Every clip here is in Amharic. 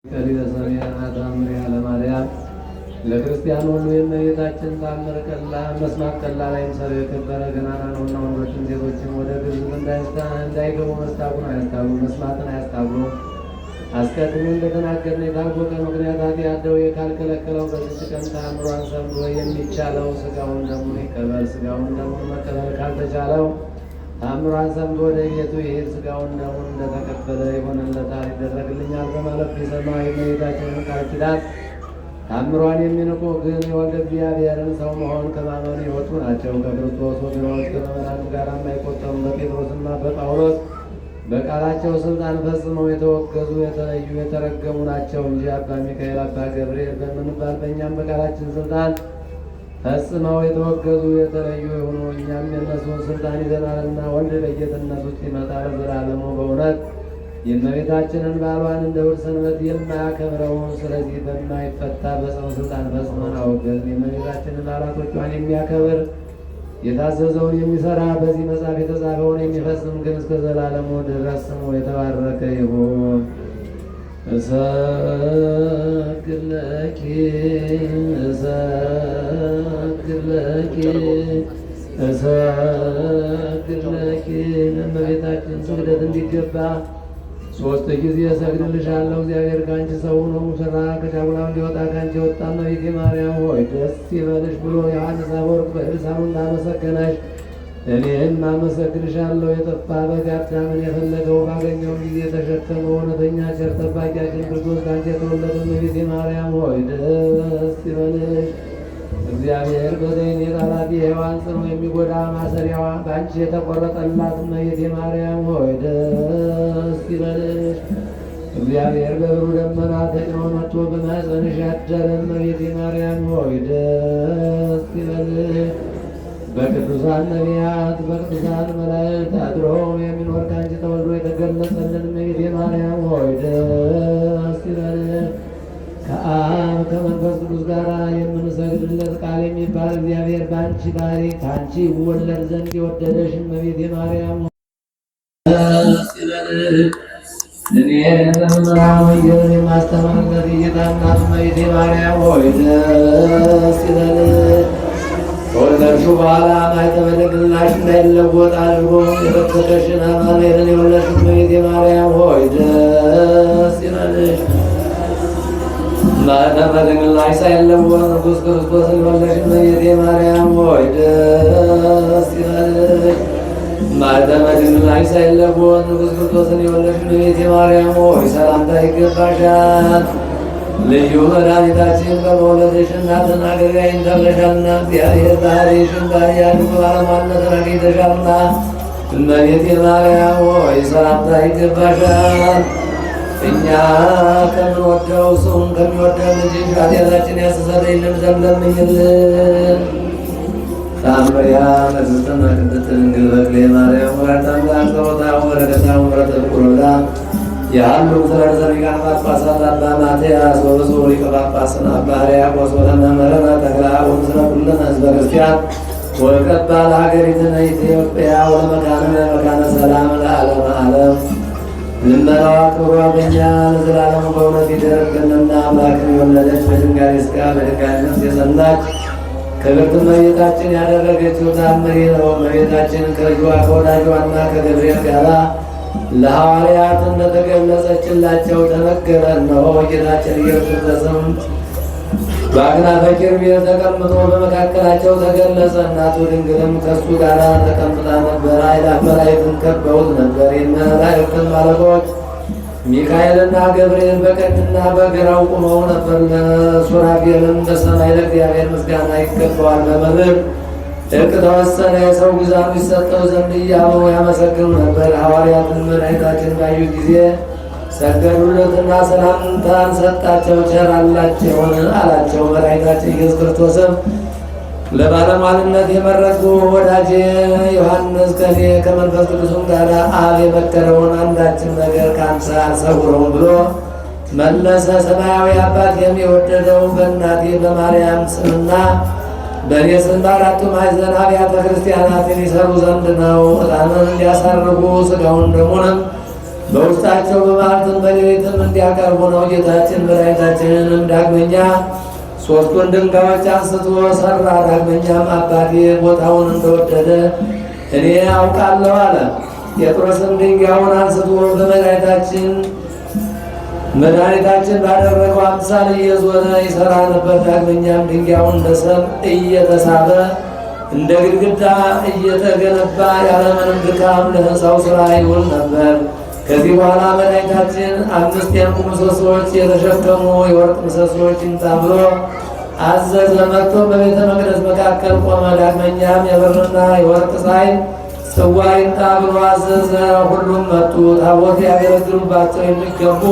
ቀሊለ ሰማያት ታምሪያ ለማርያም ለክርስቲያን ሁሉ የእመቤታችን ታምር ቀላል መስማት ቀላል አይምሰል የከበረ ገናና ነውና ወንዶችም ሴቶችም ወደ ግብጽ እንዳይገቡ መስታቁን አያስታጉ መስማትን አያስታጉ። አስቀድሞ እንደተናገርን የታወቀ ምክንያታት ያለው ካልከለከለው በዚች ቀን ታምሯን ሰምቶ የሚቻለው ስጋውን ደሙን ይቀበል። ስጋውን ደሙን መቀበል ካልተቻለው ታምሯን ሰምቶ ወደ ቤቱ ይሄድ። ስጋውን ደሙን እንደተቀበለ ይሆንለታል ይደረግልኛል በማለት ቢሰማ የእመቤታችንን ቃል ኪዳን ታምሯን የሚንቁ ግን የወልደ እግዚአብሔርን ሰው መሆን ከማመን የወጡ ናቸው። ከክርስቶስ ወገኖች ከምዕመናን ጋር የማይቆጠሩ በጴጥሮስና በጳውሎስ በቃላቸው ስልጣን ፈጽመው የተወገዙ የተለዩ የተረገሙ ናቸው እንጂ አባ ሚካኤል አባ ገብርኤል በምንባል በእኛም በቃላችን ስልጣን ፈጽመው የተወገዙ የተለዩ የሆኑ እኛም የእነሱን ስልጣን ይዘናልና ወልድ በጌትነት ውስጥ ይመጣ ለዘላለሙ በእውነት የእመቤታችንን ባሏን እንደ እሑድ ሰንበት የማያከብረውን ስለዚህ በማይፈታ በሰው ስልጣን ፈጽመን አወገዝን። የእመቤታችንን በዓላቶቿን የሚያከብር የታዘዘውን የሚሰራ በዚህ መጽሐፍ የተጻፈውን የሚፈጽም ግን እስከ ዘላለሙ ድረስ ስሙ የተባረከ ይሁን። እሰግድ ለኪ እሰግድ ለኪ እሰግድ ለኪ። ለእመቤታችን ስግደት እንዲገባ 3 ጊዜ እሰግድልሻለሁ። እግዚአብሔር ከአንቺ ሰው ሆኖ ሙሽራ ከጫጉላው እንዲወጣ ከአንቺ ወጣ። እመቤቴ ማርያም ሆይ ደስ ይበልሽ ብሎ ዮሐንስ አፈወርቅ በድርሳኑ እንዳመሰገነሽ እኔም አመሰግንሻለሁ። የጠፋ በግ አዳምን የፈለገው ባገኘው ጊዜ የተሸከመው እውነተኛ ቸር ጠባቂያችን ክርስቶስ ከአንቺ የተወለደ እመቤቴ ማርያም ሆይ ደስ ይበልሽ። እግዚአብሔር በደይን የጣላት የሔዋን ጽኑ የሚጎዳ ማሰሪያዋ በአንቺ የተቆረጠላት እመቤቴ ማርያም ሆይ ደስ ይበልሽ። እግዚአብሔር በብሩህ ደመና ተጭኖ መጥቶ በማኅፀንሽ ያደረ እመቤቴ ማርያም ሆይ ደስ ይበልሽ። በቅዱሳን ነቢያት በቅዱሳን መላእክት አድሮ የሚኖር ከአንቺ ተወልዶ የተገለጸልን እመቤቴ ማርያም ሆይ ደስ ይበልሽ። ከአብ ከመንፈስ ቅዱስ ጋር የምንሰግድለት ቃል የሚባል እግዚአብሔር በአንቺ ባህሪ ከአንቺ ይወለድ ዘንድ የወደደሽ እመቤቴ ማርያም ደስ ይበልሽ። እኔ ለመምህራን ወንጌልን የማስተምርለት የጌታ እናት እመቤቴ ማርያም ሆይ ደስ ይበልሽ። ከወለድሽው በኋላ ማኅተመ ድንግልናሽ እንዳይለወጥ አድርጎ የፈተተሽን አማኑኤልን የወለድሽ እመቤቴ ማርያም ሆይ ደስ ይበልሽ። ማኅተመ ድንግልናሽ ሳይለወጥ ንጉሥ ክርስቶስን የወለድሽ እመቤቴ ማርያም ሆይ ደስ ይበልሽ። ማኅተመ ድንግልናሽ ሳይለወጥ ንጉሥ ክርስቶስን የወለድሽ እመቤቴ ማርያም ሆይ ሰላምታ ይገባሻል። ልዩ መድኃኒታችን በመውለድሽ እናትና አገልጋይን ተብለሻልና እግዚአብሔር ባሕርይሽን ባሕርይ አድርጎ ባለሟልነትን አግኝተሻልና እመቤቴ ማርያም ሆይ ሰላምታ ይገባሻል። እኛ ከምንወደው ሰውን ከሚወደው ልጅሽ ኃጢአታችን ያስተሰርይልን ዘንድ ለምኝልን። ታምሪያ እግዝእትነ ቅድስት ድንግል በክሌ ማርያም ወላዲተ አምላክ ጸሎታ ወበረከታ ወምሕረተ ፍቁር ያሉ ተረዘ ሊቃነ ጳጳሳት አባ ማትያስ ወብፁዕ ሊቀ ጳጳስና አባ ሕርያቆስ ወለመምህርነ ተክለ አብ ወምስለ ኩልነ ሕዝበ ክርስቲያን ወቀባ ለሀገሪትነ ኢትዮጵያ ወለመካንነ መካነ ሰላም ለዓለመ ዓለም። ልመናዋ ክብሯ በእኛ ለዘላለሙ በእውነት ይደረግልንና አምላክን የወለደች በድንጋሌ ሥጋ በድንጋሌ ነፍስ የጸናች ክብርት እመቤታችን ያደረገችው ታምር ነው። እመቤታችን ከልጇ ከወዳጇና ከገብርኤል ጋር ለሐዋርያት እንደተገለጸችላቸው ተነገረ። እነሆ ጌታችን ኢየሱስ ክርስቶስም በአክናፈ ኪሩቤል ተቀምጦ በመካከላቸው ተገለጸ። እናቱ ድንግልም ከእሱ ጋር ተቀምጣ ነበር። አእላፍ መላእክትን ከበውት ነበር። የመላእክትን አለቆች ሚካኤልና ገብርኤል በቀኝና በግራው ቆመው ነበር። ለሱራፌልም በሰማይ ለእግዚአብሔር ምስጋና ይገባዋል፣ በምድር እርቅ ተወሰነ፣ የሰው ግዛቱ ይሰጠው ዘንድ እያሉ ያመሰግኑ ነበር። ሐዋርያትን መድኃኒታችን ባዩ ጊዜ ሰገዱለትና ሰላምታን ሰጣቸው። ቸር አላቸውን አላቸው። መድኃኒታችን ኢየሱስ ክርስቶስም ለባለሟልነት የመረጥኩ ወዳጄ ዮሐንስ ከኔ ከመንፈስ ቅዱስም ጋር አብ የመከረውን አንዳችን ነገር ከአንተ አልሰውረውም ብሎ መለሰ። ሰማያዊ አባት የሚወደደው በእናቴ በማርያም ስምና በእኔ ስም በአራቱ ማዕዘን አብያተ ክርስቲያናትን ይሰሩ ዘንድ ነው። ዕጣንን እንዲያሳርጉ ሥጋውን ደሙንም በውስጣቸው በመዓልትም በሌሊትም እንዲያቀርቡ ነው። ጌታችን መድኃኒታችንንም ዳግመኛ ሦስቱን ድንጋዮች አንስቶ ሠራ። ዳግመኛም አባቴ ቦታውን እንደወደደ እኔ አውቃለሁ አለ። ጴጥሮስም ድንጋዩን አንስቶ መድኃኒታችን ባደረገው አምሳል እየዞረ ይሠራ ነበር። ዳግመኛም ድንጋዩን እንደ ሰም እየተሳበ እንደ ግድግዳ እየተገነባ ያለምንም ድካም ለሕንፃው ሥራ ይውል ነበር። ከዚህ በኋላ መድኃኒታችን 5 የዕንቁ ምሰሶዎች የተሸከሙ የወርቅ ምሰሶዎች ይምጣ ብሎ አዘዘ። መጥቶ በቤተ መቅደስ መካከል ቆመ። ዳግመኛም የብርና የወርቅ ፀሐይ ጽዋ ይምጣ ብሎ አዘዘ። ሁሉም መጡ። ታቦት ያገለግሉባቸው የሚገቡ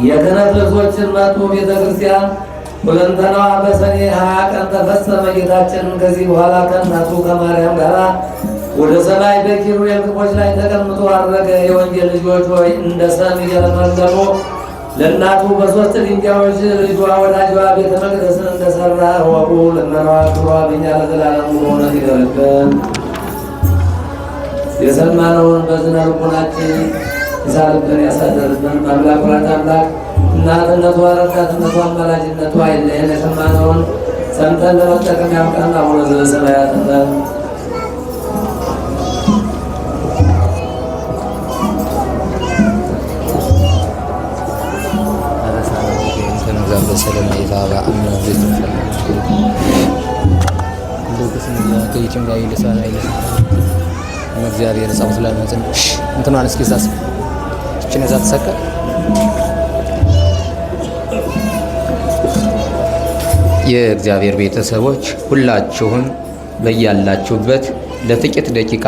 የክህነት ልብሶችን መጡ። ቤተ ክርስቲያን ሁለንተናዋ በሰኔ 20 ቀን ተፈጸመ። ጌታችን ከዚህ በኋላ ከእናቱ ከማርያም ጋር ወደ ሰማይ በኪሩቤል ክንፎች ላይ ተቀምጦ አረገ። የወንጌል ልጆች ሆይ እንደ ሰም እየለመለሙ ለእናቱ በሦስት ድንጋዮች ልጇ ወዳጇ ቤተ መቅደስን እንደሠራ እወቁ። ልመናዋ ክብሯ በእኛ ለዘላለሙ በእውነት ይደርብን። የሰማነውን በዝነ ልቡናችን ይሳልብን ያሳደርብን። አምላክ ወላዲተ አምላክ እናትነቷ ረዳትነቷ አማላጅነቷ አይለየን። የሰማነውን ሰምተን ለመጠቀም ያብቃን። አቡነ ዘበሰማያት እግዚአብሔር ጻው ስለማዘን እንትማን እስኪ ዛስ እቺን ዛት ተሰቀ የእግዚአብሔር ቤተሰቦች ሁላችሁም በያላችሁበት ለጥቂት ደቂቃ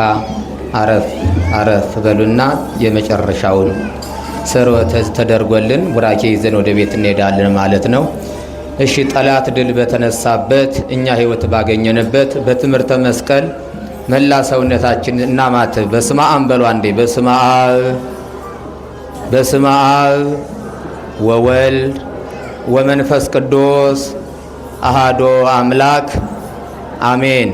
አረፍ በሉና የመጨረሻውን ሰርወተ ተደርጎልን ቡራኬ ይዘን ወደ ቤት እንሄዳለን ማለት ነው። እሺ ጠላት ድል በተነሳበት እኛ ሕይወት ባገኘንበት በትምህርተ መስቀል መላ ሰውነታችን እናማት። በስመ አብ በሉ አንዴ። በስመ አብ ወወልድ ወመንፈስ ቅዱስ አሃዶ አምላክ አሜን።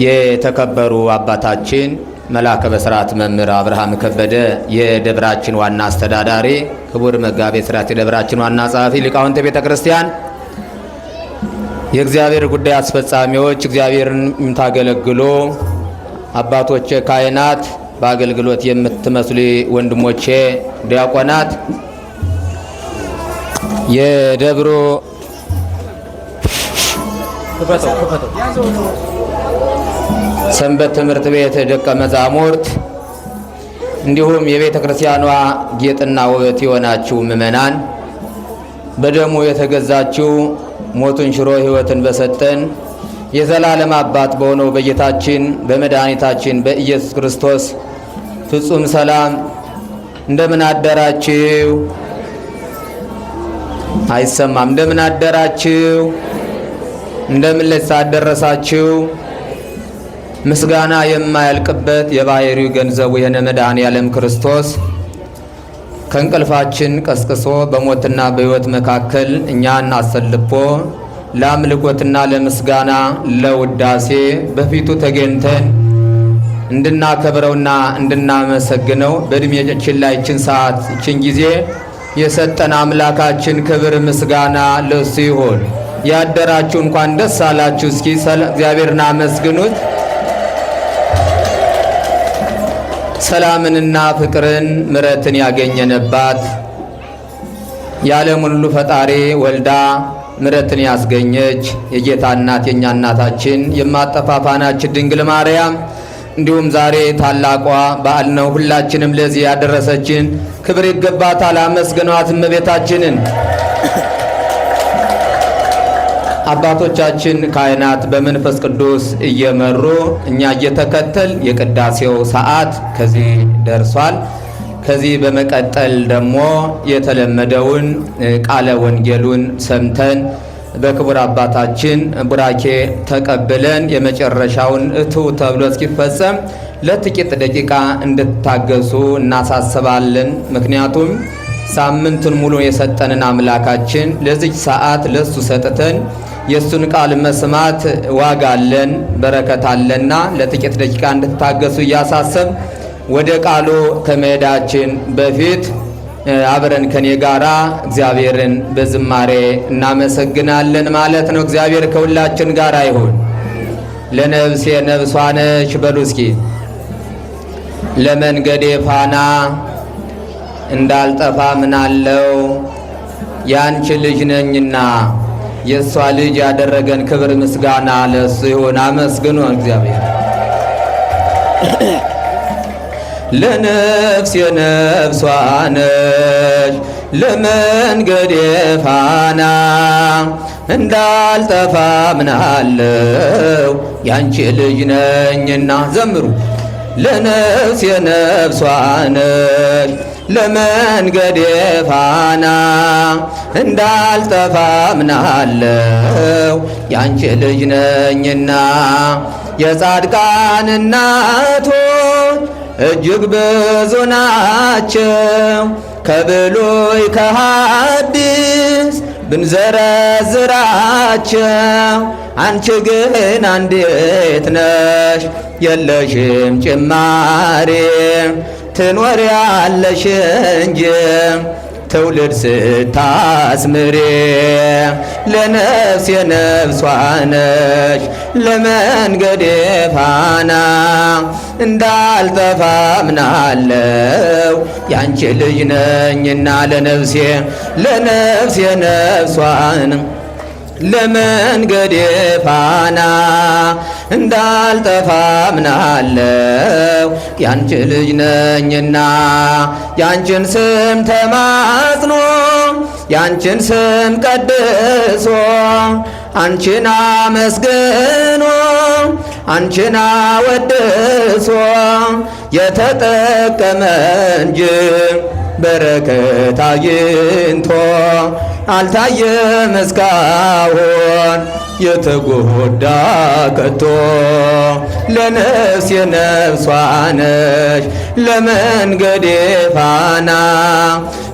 የተከበሩ አባታችን መልአከ በስርዓት መምህር አብርሃም ከበደ የደብራችን ዋና አስተዳዳሪ፣ ክቡር መጋቤ ሥርዓት የደብራችን ዋና ጸሐፊ፣ ሊቃውንተ ቤተ ክርስቲያን፣ የእግዚአብሔር ጉዳይ አስፈጻሚዎች፣ እግዚአብሔርን የምታገለግሉ አባቶቼ ካህናት፣ በአገልግሎት የምትመስሉ ወንድሞቼ ዲያቆናት፣ የደብሮ ሰንበት ትምህርት ቤት ደቀ መዛሙርት እንዲሁም የቤተ ክርስቲያኗ ጌጥና ውበት የሆናችሁ ምእመናን በደሙ የተገዛችሁ ሞቱን ሽሮ ሕይወትን በሰጠን የዘላለም አባት በሆነው በጌታችን በመድኃኒታችን በኢየሱስ ክርስቶስ ፍጹም ሰላም እንደምን አደራችሁ? አይሰማም። እንደምን አደራችሁ? እንደምን ለሰዓት ደረሳችሁ? ምስጋና የማያልቅበት የባሕርዩ ገንዘቡ የሆነ መድኃኔዓለም ክርስቶስ ከእንቅልፋችን ቀስቅሶ በሞትና በሕይወት መካከል እኛን አሰልፎ ለአምልኮትና ለምስጋና ለውዳሴ በፊቱ ተገኝተን እንድናከብረውና እንድናመሰግነው በዕድሜያችን ላይ ይችን ሰዓት ይችን ጊዜ የሰጠን አምላካችን ክብር ምስጋና ለእሱ ይሁን። ያደራችሁ እንኳን ደስ አላችሁ። እስኪ እግዚአብሔርን አመስግኑት። ሰላምንና ፍቅርን ምሕረትን ያገኘንባት የዓለሙን ሁሉ ፈጣሪ ወልዳ ምሕረትን ያስገኘች የጌታ እናት የኛ እናታችን የማጠፋፋናችን ድንግል ማርያም እንዲሁም ዛሬ ታላቋ በዓል ነው። ሁላችንም ለዚህ ያደረሰችን ክብር ይገባታል። አመስግኗት እመቤታችንን። አባቶቻችን ካህናት በመንፈስ ቅዱስ እየመሩ እኛ እየተከተል የቅዳሴው ሰዓት ከዚህ ደርሷል። ከዚህ በመቀጠል ደግሞ የተለመደውን ቃለ ወንጌሉን ሰምተን በክቡር አባታችን ቡራኬ ተቀብለን የመጨረሻውን እትው ተብሎ እስኪፈጸም ለጥቂት ደቂቃ እንድታገሱ እናሳስባለን። ምክንያቱም ሳምንቱን ሙሉ የሰጠንን አምላካችን ለዚህ ሰዓት ለሱ ሰጥተን የሱን ቃል መስማት ዋጋ አለን፣ በረከት አለና ለጥቂት ደቂቃ እንድታገሱ እያሳሰብ ወደ ቃሉ ከመሄዳችን በፊት አብረን ከኔ ጋራ እግዚአብሔርን በዝማሬ እናመሰግናለን ማለት ነው። እግዚአብሔር ከሁላችን ጋር ይሁን። ለነፍሴ ነፍሷ ነሽ በሉ እስኪ። ለመንገዴ ፋና እንዳልጠፋ ምናለው ያንቺ ልጅ ነኝና የእሷ ልጅ ያደረገን ክብር ምስጋና ለእሱ ይሁን። አመስግኑ እግዚአብሔር። ለነፍሴ ነፍሷ ነሽ ለመንገዴ ፋና እንዳልጠፋ ምናለው ያንቺ ልጅ ነኝና ዘምሩ። ለነፍሴ ነፍሷ ነሽ ለመንገዴ ፋና እንዳልጠፋ ምናለው ያንቺ ልጅ ነኝና የጻድቃን እናቶች እጅግ ብዙ ናቸው ከብሉይ ከሐዲስ ብንዘረዝራቸው አንቺ ግን አንዲት ነሽ የለሽም ጭማሪ ትኖሪያለሽ እንጂ ትውልድ ስታስምሪ። ለነፍሴ ነፍሷ ነሽ ለመንገዴ ፋና እንዳልጠፋ ምናለው ያንቺ ልጅ ነኝና ለነፍሴ ነፍሷ ለመንገዴ ፋና እንዳልጠፋ ምናለው ያንቺ ልጅ ነኝና ያንቺን ስም ተማጽኖ ያንቺን ስም ቀድሶ አንቺን አመስግኖ አንቺን አወድሶ የተጠቀመ እንጂ በረከት አግኝቶ አልታየም እስካሁን የተጎዳ ከቶ። ለነፍሴ ነፍሷ ነሽ ለመንገዴ ፋና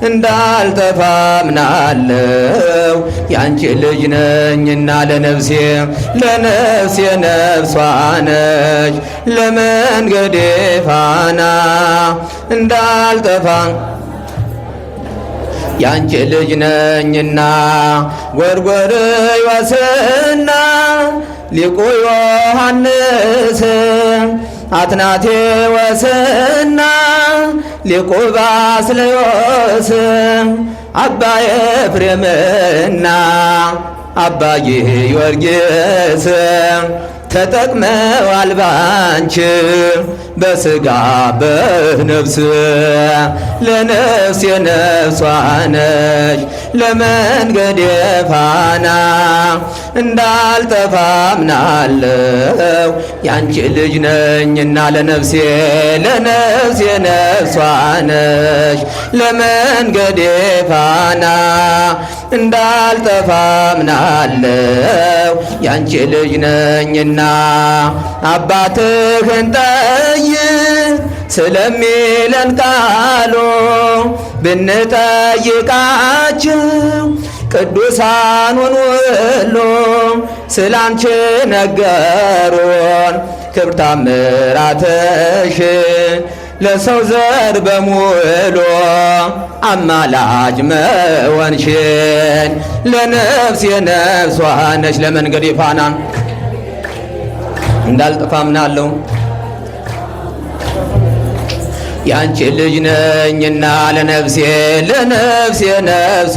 እንዳልጠፋ ምናለው ያንቺ ልጅ ነኝና ለነፍሴ ነፍሷ ነሽ ለመንገዴ ፋና እንዳልጠፋ ያንቺ ልጅ ነኝና ጎርጎርዮስና ሊቁ ዮሐንስ አትናቴዎስና ሊቁ ባስልዮስ አባ ኤፍሬምና አባ ጊዮርጊስ ተጠቅመዋል ባንቺ በስጋ በነፍስ። ለነፍሴ ነፍሷ ነሽ ለመንገዴ ፋና እንዳልጠፋ ምናለው ያንቺ ልጅ ነኝና ለነፍሴ ነፍሷ ነሽ ለመንገዴ ፋና እንዳልጠፋ ምናለው ያንቺ ልጅ ነኝና አባትህን ጠይቅ ስለሚለን ቃሉ ብንጠይቃችሁ ቅዱሳኑን ሁሉ ስላንቺ ነገሩን ክብር ታምራትሽን ለሰው ዘር በሙሉ አማላጅ መሆንሽን። ለነፍሴ ነፍሷ ነሽ ለመንገዴ ፋና እንዳልጠፋ ምናለው ያንቺ ልጅ ነኝና ለነፍሴ ነፍሷ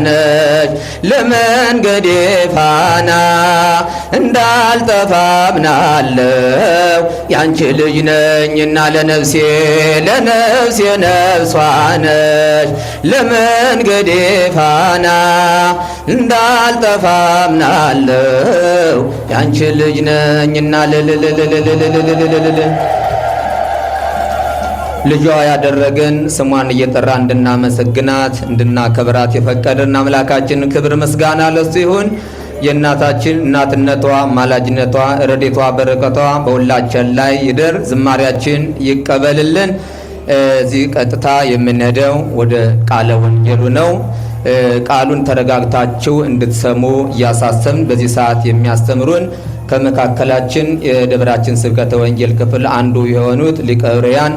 ነሽ ለመንገዴ ፋና እንዳልጠፋ ምናለው ያንቺ ልጅ ነኝና ለነፍሴ ነፍሷ ነሽ ለመንገዴ ፋና እንዳልጠፋ ምናለው ያንቺ ልጅ ነኝና ልጇ ያደረገን ስሟን እየጠራ እንድናመሰግናት እንድናከብራት የፈቀደን አምላካችን ክብር ምስጋና ለሱ ይሁን። የእናታችን እናትነቷ፣ ማላጅነቷ፣ ረድኤቷ፣ በረከቷ በሁላችን ላይ ይደር። ዝማሪያችን ይቀበልልን። እዚህ ቀጥታ የምንሄደው ወደ ቃለ ወንጌሉ ነው። ቃሉን ተረጋግታችሁ እንድትሰሙ እያሳሰብን በዚህ ሰዓት የሚያስተምሩን ከመካከላችን የደብራችን ስብከተ ወንጌል ክፍል አንዱ የሆኑት ሊቀ ኅሩያን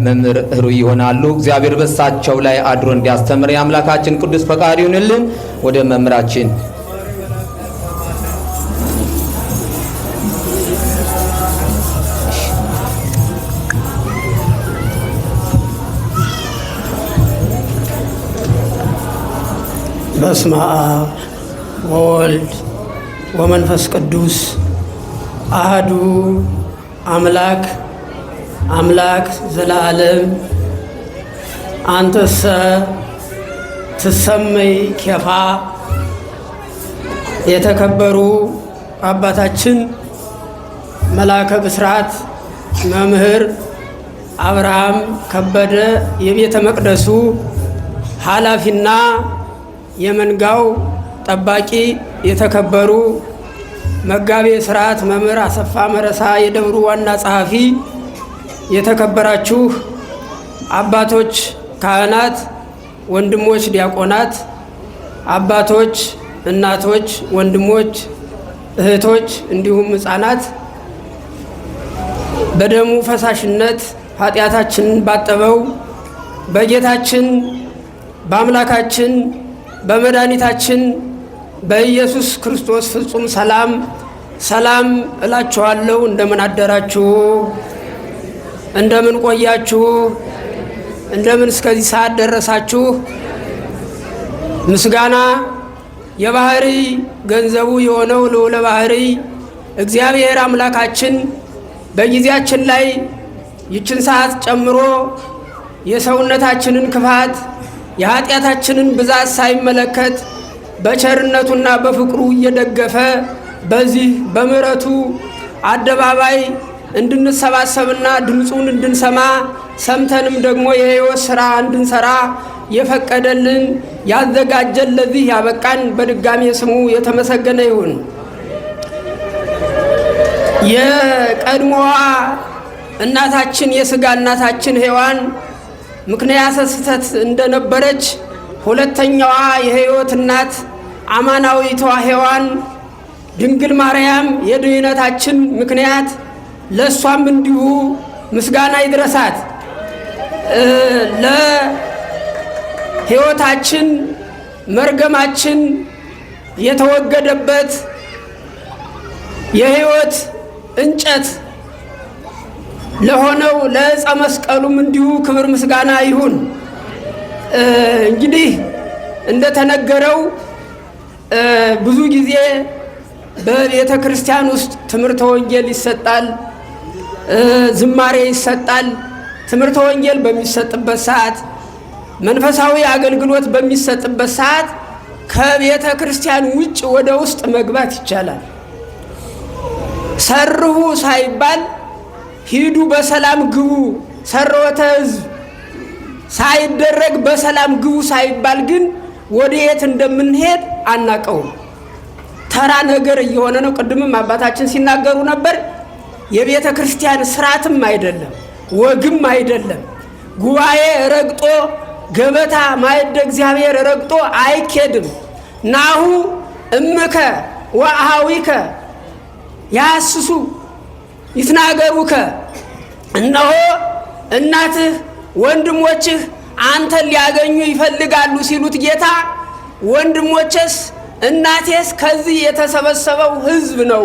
መምህር ህሩይ ይሆናሉ። እግዚአብሔር በሳቸው ላይ አድሮ እንዲያስተምር የአምላካችን ቅዱስ ፈቃድ ይሁንልን። ወደ መምህራችን በስመ አብ ወወልድ ወመንፈስ ቅዱስ አህዱ አምላክ ዘለዓለም አንተሰ ትሰመይ ኬፋ። የተከበሩ አባታችን መልአከ ብስራት መምህር አብርሃም ከበደ የቤተ መቅደሱ ኃላፊና የመንጋው ጠባቂ፣ የተከበሩ መጋቤ ሥርዓት መምህር አሰፋ መረሳ የደብሩ ዋና ጸሐፊ፣ የተከበራችሁ አባቶች ካህናት፣ ወንድሞች ዲያቆናት፣ አባቶች፣ እናቶች፣ ወንድሞች፣ እህቶች እንዲሁም ሕፃናት በደሙ ፈሳሽነት ኃጢአታችንን ባጠበው በጌታችን በአምላካችን በመድኃኒታችን በኢየሱስ ክርስቶስ ፍጹም ሰላም እላችኋለሁ። እንደምን አደራችሁ? እንደምን ቆያችሁ? እንደምን እስከዚህ ሰዓት ደረሳችሁ? ምስጋና የባህሪ ገንዘቡ የሆነው ልዑለ ባህሪ እግዚአብሔር አምላካችን በጊዜያችን ላይ ይችን ሰዓት ጨምሮ የሰውነታችንን ክፋት የኃጢአታችንን ብዛት ሳይመለከት በቸርነቱና በፍቅሩ እየደገፈ በዚህ በምሕረቱ አደባባይ እንድንሰባሰብና ድምፁን እንድንሰማ ሰምተንም ደግሞ የሕይወት ሥራ እንድንሰራ የፈቀደልን ያዘጋጀን ለዚህ ያበቃን በድጋሜ ስሙ የተመሰገነ ይሁን። የቀድሞዋ እናታችን የሥጋ እናታችን ሔዋን ምክንያተ ስህተት እንደነበረች ሁለተኛዋ የሕይወት እናት አማናዊቷ ሔዋን ድንግል ማርያም የድኅነታችን ምክንያት ለእሷም እንዲሁ ምስጋና ይድረሳት። ለሕይወታችን መርገማችን የተወገደበት የሕይወት እንጨት ለሆነው ለዕፀ መስቀሉም እንዲሁ ክብር ምስጋና ይሁን። እንግዲህ እንደተነገረው ብዙ ጊዜ በቤተ ክርስቲያን ውስጥ ትምህርተ ወንጌል ይሰጣል፣ ዝማሬ ይሰጣል። ትምህርተ ወንጌል በሚሰጥበት ሰዓት፣ መንፈሳዊ አገልግሎት በሚሰጥበት ሰዓት ከቤተ ክርስቲያን ውጭ ወደ ውስጥ መግባት ይቻላል። ሰርሁ ሳይባል ሂዱ በሰላም ግቡ፣ ሰርወተ ሕዝብ ሳይደረግ በሰላም ግቡ ሳይባል ግን ወደ የት እንደምንሄድ አናቀውም። ተራ ነገር እየሆነ ነው። ቅድምም አባታችን ሲናገሩ ነበር። የቤተ ክርስቲያን ስርዓትም አይደለም፣ ወግም አይደለም። ጉባኤ ረግጦ ገበታ ማዕደ እግዚአብሔር ረግጦ አይኬድም። ናሁ እምከ ወአሃዊከ ያስሱ ይትናገሩከ፣ እነሆ እናትህ ወንድሞችህ አንተን ሊያገኙ ይፈልጋሉ ሲሉት ጌታ ወንድሞቼስ እናቴስ ከዚህ የተሰበሰበው ሕዝብ ነው፣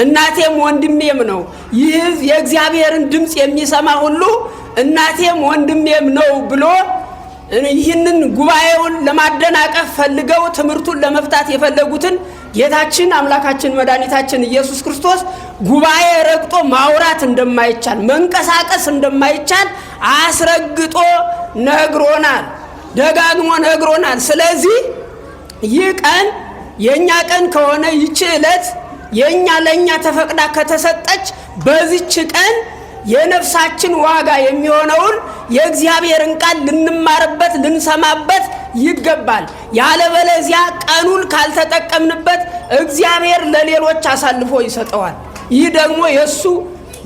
እናቴም ወንድሜም ነው። ይህ ሕዝብ የእግዚአብሔርን ድምፅ የሚሰማ ሁሉ እናቴም ወንድሜም ነው ብሎ ይህንን ጉባኤውን ለማደናቀፍ ፈልገው ትምህርቱን ለመፍታት የፈለጉትን ጌታችን አምላካችን መድኃኒታችን ኢየሱስ ክርስቶስ ጉባኤ ረግጦ ማውራት እንደማይቻል መንቀሳቀስ እንደማይቻል አስረግጦ ነግሮናል፣ ደጋግሞ ነግሮናል። ስለዚህ ይህ ቀን የኛ ቀን ከሆነ ይህች ዕለት የኛ ለኛ ተፈቅዳ ከተሰጠች በዚች ቀን የነፍሳችን ዋጋ የሚሆነውን የእግዚአብሔርን ቃል ልንማርበት ልንሰማበት ይገባል። ያለበለዚያ ቀኑን ካልተጠቀምንበት እግዚአብሔር ለሌሎች አሳልፎ ይሰጠዋል። ይህ ደግሞ የሱ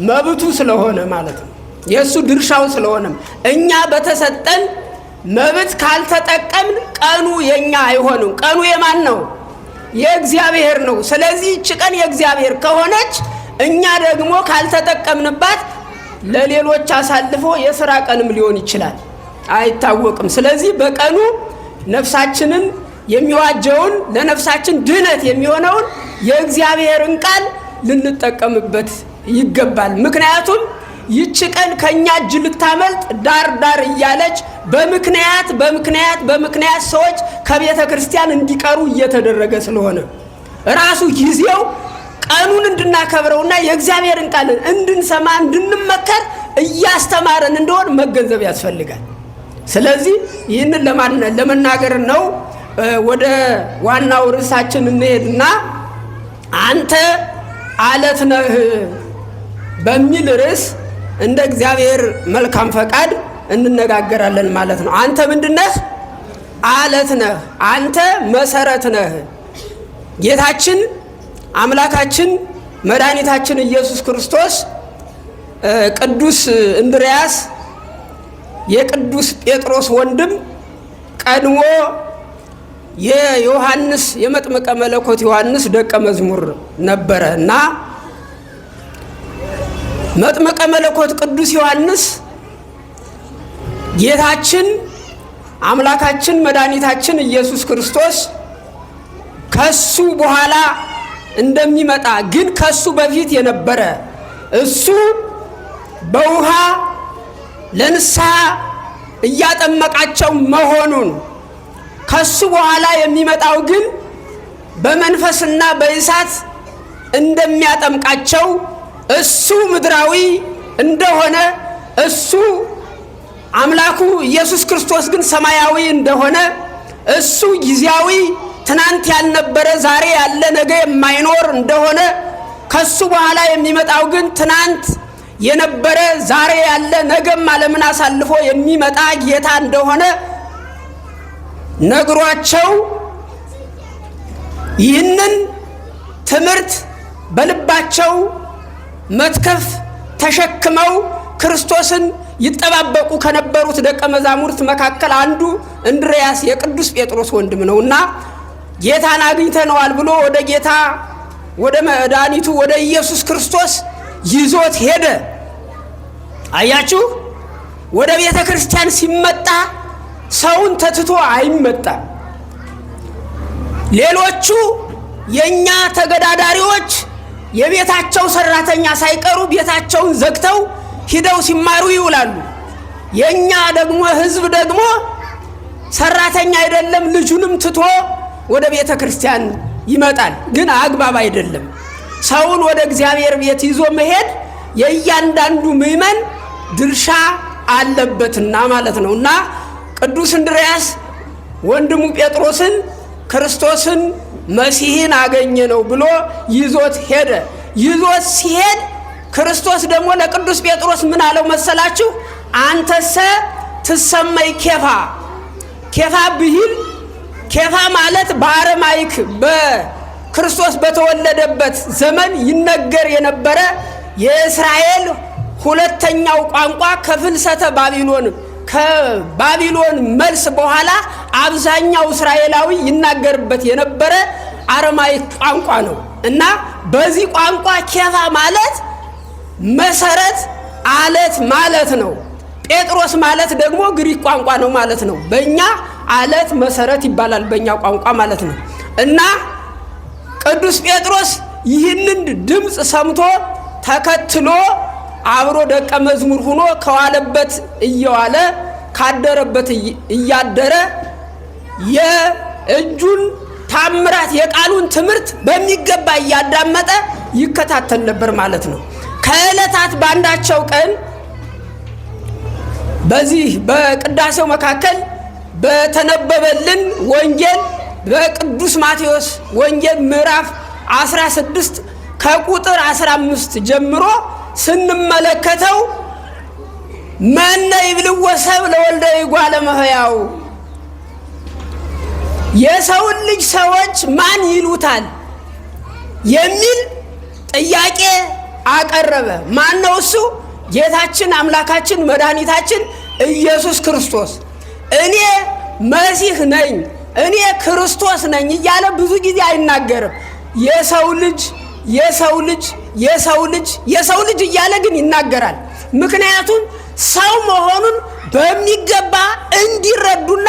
መብቱ ስለሆነ ማለት ነው፣ የሱ ድርሻው ስለሆነም እኛ በተሰጠን መብት ካልተጠቀምን ቀኑ የኛ አይሆንም። ቀኑ የማን ነው? የእግዚአብሔር ነው። ስለዚህ እቺ ቀን የእግዚአብሔር ከሆነች እኛ ደግሞ ካልተጠቀምንባት ለሌሎች አሳልፎ የሥራ ቀንም ሊሆን ይችላል፣ አይታወቅም። ስለዚህ በቀኑ ነፍሳችንን የሚዋጀውን ለነፍሳችን ድነት የሚሆነውን የእግዚአብሔርን ቃል ልንጠቀምበት ይገባል። ምክንያቱም ይህች ቀን ከኛ እጅ ልታመልጥ ዳር ዳር እያለች በምክንያት ሰዎች ከቤተ ክርስቲያን እንዲቀሩ እየተደረገ ስለሆነ ራሱ ጊዜው ቀኑን እንድናከብረውና የእግዚአብሔርን ቃል እንድንሰማ እንድንመከር እያስተማረን እንደሆነ መገንዘብ ያስፈልጋል። ስለዚህ ይህንን ለመናገር ነው። ወደ ዋናው ርዕሳችን እንሄድና አንተ አለት ነህ በሚል ርዕስ እንደ እግዚአብሔር መልካም ፈቃድ እንነጋገራለን ማለት ነው። አንተ ምንድነህ? አለት ነህ። አንተ መሰረት ነህ። ጌታችን አምላካችን መድኃኒታችን ኢየሱስ ክርስቶስ ቅዱስ እንድርያስ የቅዱስ ጴጥሮስ ወንድም ቀድሞ የዮሐንስ የመጥምቀ መለኮት ዮሐንስ ደቀ መዝሙር ነበረ እና መጥምቀ መለኮት ቅዱስ ዮሐንስ ጌታችን አምላካችን መድኃኒታችን ኢየሱስ ክርስቶስ ከሱ በኋላ እንደሚመጣ ግን ከሱ በፊት የነበረ እሱ በውሃ ለንስሐ እያጠመቃቸው መሆኑን ከሱ በኋላ የሚመጣው ግን በመንፈስና በእሳት እንደሚያጠምቃቸው እሱ ምድራዊ እንደሆነ እሱ አምላኩ ኢየሱስ ክርስቶስ ግን ሰማያዊ እንደሆነ እሱ ጊዜያዊ ትናንት ያልነበረ ዛሬ ያለ ነገ የማይኖር እንደሆነ ከሱ በኋላ የሚመጣው ግን ትናንት የነበረ ዛሬ ያለ ነገም ዓለምን አሳልፎ የሚመጣ ጌታ እንደሆነ ነግሯቸው ይህንን ትምህርት በልባቸው መትከፍ ተሸክመው ክርስቶስን ይጠባበቁ ከነበሩት ደቀ መዛሙርት መካከል አንዱ እንድርያስ የቅዱስ ጴጥሮስ ወንድም ነውና ጌታን አግኝተነዋል ብሎ ወደ ጌታ ወደ መድኃኒቱ ወደ ኢየሱስ ክርስቶስ ይዞት ሄደ። አያችሁ፣ ወደ ቤተ ክርስቲያን ሲመጣ ሰውን ተትቶ አይመጣም። ሌሎቹ የኛ ተገዳዳሪዎች የቤታቸው ሰራተኛ ሳይቀሩ ቤታቸውን ዘግተው ሂደው ሲማሩ ይውላሉ። የኛ ደግሞ ሕዝብ ደግሞ ሰራተኛ አይደለም ልጁንም ትቶ ወደ ቤተ ክርስቲያን ይመጣል። ግን አግባብ አይደለም። ሰውን ወደ እግዚአብሔር ቤት ይዞ መሄድ የእያንዳንዱ ምእመን ድርሻ አለበትና ማለት ነው። እና ቅዱስ እንድርያስ ወንድሙ ጴጥሮስን ክርስቶስን መሲህን አገኘ ነው ብሎ ይዞት ሄደ። ይዞት ሲሄድ ክርስቶስ ደግሞ ለቅዱስ ጴጥሮስ ምን አለው መሰላችሁ? አንተሰ ትሰመይ ኬፋ። ኬፋ ብሂል ኬፋ ማለት በአረማይክ በክርስቶስ በተወለደበት ዘመን ይነገር የነበረ የእስራኤል ሁለተኛው ቋንቋ ከፍልሰተ ባቢሎን ከባቢሎን መልስ በኋላ አብዛኛው እስራኤላዊ ይናገርበት የነበረ አረማይክ ቋንቋ ነው እና በዚህ ቋንቋ ኬፋ ማለት መሰረት አለት ማለት ነው። ጴጥሮስ ማለት ደግሞ ግሪክ ቋንቋ ነው ማለት ነው። በእኛ አለት መሰረት ይባላል በእኛ ቋንቋ ማለት ነው። እና ቅዱስ ጴጥሮስ ይህንን ድምፅ ሰምቶ ተከትሎ አብሮ ደቀ መዝሙር ሆኖ ከዋለበት እየዋለ ካደረበት እያደረ የእጁን ታምራት የቃሉን ትምህርት በሚገባ እያዳመጠ ይከታተል ነበር ማለት ነው። ከዕለታት ባንዳቸው ቀን በዚህ በቅዳሴው መካከል በተነበበልን ወንጌል በቅዱስ ማቴዎስ ወንጌል ምዕራፍ 16 ከቁጥር 15 ጀምሮ ስንመለከተው መነ ይብልዎ ሰብእ ለወልደ እጓለ እመሕያው የሰውን ልጅ ሰዎች ማን ይሉታል የሚል ጥያቄ አቀረበ። ማን ነው እሱ? ጌታችን አምላካችን መድኃኒታችን ኢየሱስ ክርስቶስ። እኔ መሲህ ነኝ፣ እኔ ክርስቶስ ነኝ እያለ ብዙ ጊዜ አይናገርም። የሰው ልጅ የሰው ልጅ የሰው ልጅ የሰው ልጅ እያለ ግን ይናገራል። ምክንያቱም ሰው መሆኑን በሚገባ እንዲረዱና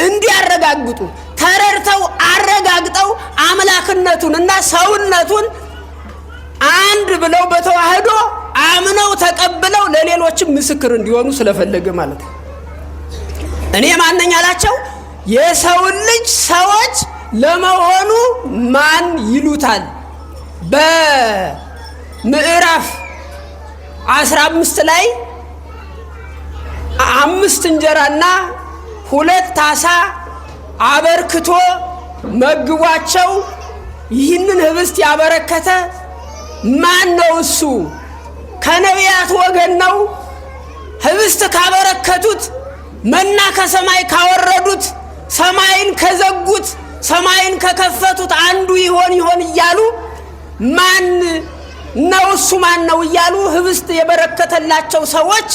እንዲያረጋግጡ ተረድተው አረጋግጠው አምላክነቱንና ሰውነቱን አንድ ብለው በተዋህዶ አምነው ተቀብለው ለሌሎችም ምስክር እንዲሆኑ ስለፈለገ ማለት ነው። እኔ ማነኝ አላቸው? የሰውን ልጅ ሰዎች ለመሆኑ ማን ይሉታል? በምዕራፍ 15 ላይ 5 እንጀራና 2 ዓሣ አበርክቶ መግቧቸው ይህንን ህብስት ያበረከተ ማን ነው? እሱ ከነቢያት ወገን ነው። ህብስት ካበረከቱት፣ መና ከሰማይ ካወረዱት፣ ሰማይን ከዘጉት፣ ሰማይን ከከፈቱት አንዱ ይሆን እያሉ ማን ነው እሱ ማን ነው እያሉ ህብስት የበረከተላቸው ሰዎች፣